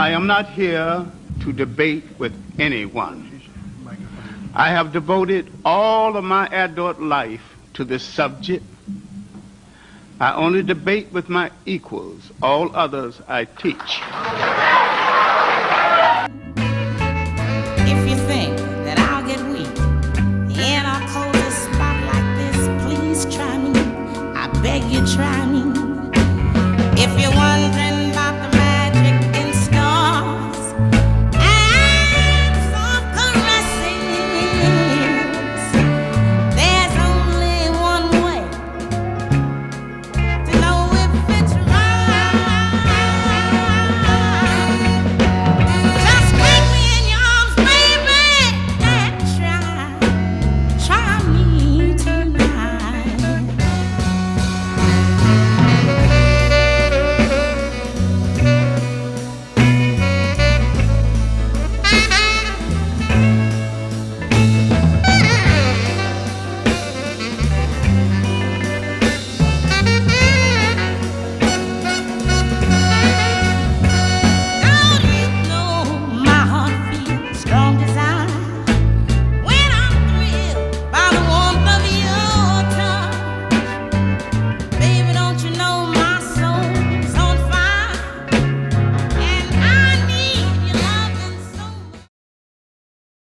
I am not here to debate with anyone. I have devoted all of my adult life to this subject. I only debate with my equals. All others I teach.